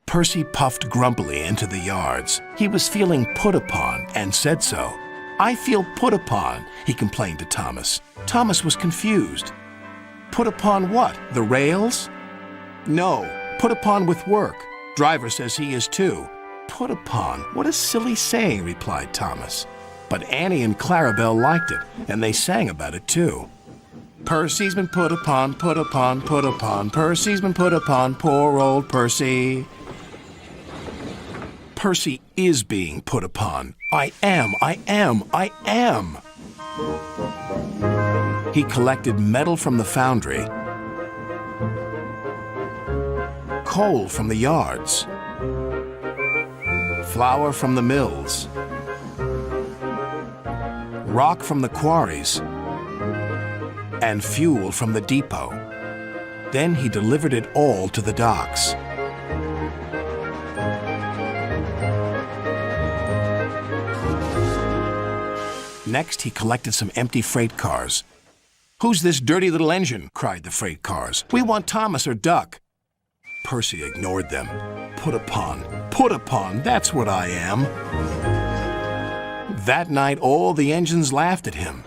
Percy puffed grumpily into the yards. He was feeling put upon and said so. "I feel put upon," he complained to Thomas. Thomas was confused. "Put upon what? The rails?" "No, put upon with work. Driver says he is too." "Put upon? What a silly saying," replied Thomas. But Annie and Clarabelle liked it, and they sang about it too. "Percy's been put upon, put upon, put upon. Percy's been put upon, poor old Percy." Percy is being put upon. I am. He collected metal from the foundry, coal from the yards, flour from the mills, rock from the quarries, and fuel from the depot. Then he delivered it all to the docks. Next, he collected some empty freight cars. "Who's this dirty little engine?" cried the freight cars. "We want Thomas or Duck." Percy ignored them. Put upon, that's what I am." That night, all the engines laughed at him.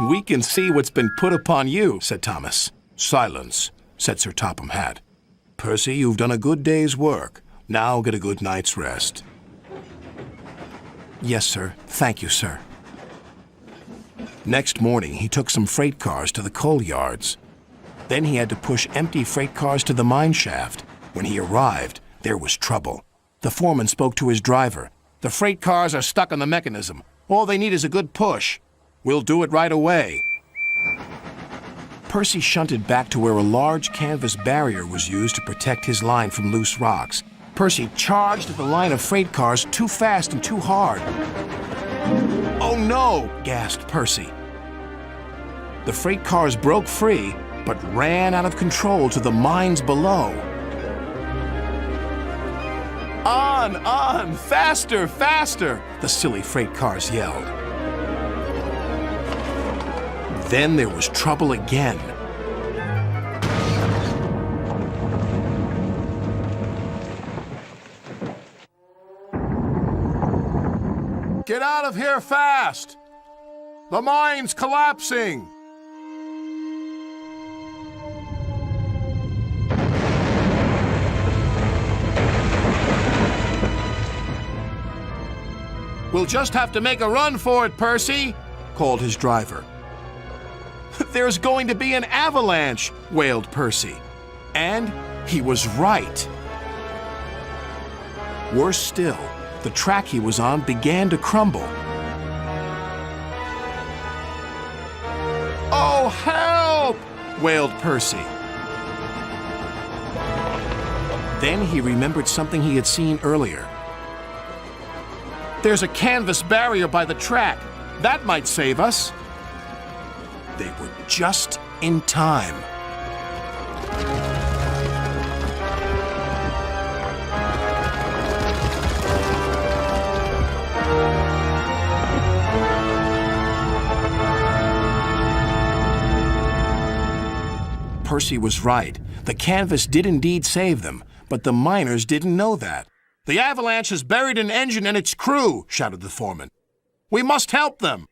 "We can see what's been put upon you," said Thomas. "Silence," said Sir Topham Hatt. "Percy, you've done a good day's work. Now get a good night's rest." "Yes, sir. Thank you, sir." Next morning, he took some freight cars to the coal yards. Then he had to push empty freight cars to the mine shaft. When he arrived, there was trouble. The foreman spoke to his driver. "The freight cars are stuck on the mechanism. All they need is a good push. We'll do it right away." Percy shunted back to where a large canvas barrier was used to protect his line from loose rocks. Percy charged at the line of freight cars too fast and too hard. "Oh no!" gasped Percy. The freight cars broke free, but ran out of control to the mines below. On! Faster, faster!" the silly freight cars yelled. Then there was trouble again. "Get out of here fast! The mine's collapsing!" "We'll just have to make a run for it, Percy," called his driver. "There's going to be an avalanche," wailed Percy. And he was right. Worse still, the track he was on began to crumble. "Oh, help!" wailed Percy. Then he remembered something he had seen earlier. "There's a canvas barrier by the track. That might save us." They were just in time. Percy was right. The canvas did indeed save them, but the miners didn't know that. "The avalanche has buried an engine and its crew," shouted the foreman. "We must help them."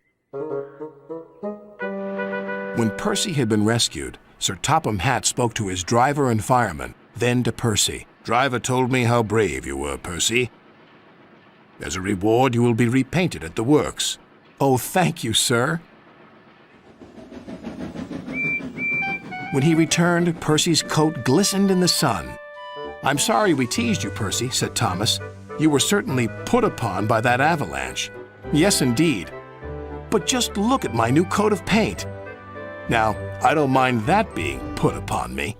When Percy had been rescued, Sir Topham Hatt spoke to his driver and fireman, then to Percy. "Driver told me how brave you were, Percy. As a reward, you will be repainted at the works." "Oh, thank you, sir." When he returned, Percy's coat glistened in the sun. "I'm sorry we teased you, Percy," said Thomas. "You were certainly put upon by that avalanche." "Yes, indeed. But just look at my new coat of paint. Now, I don't mind that being put upon me."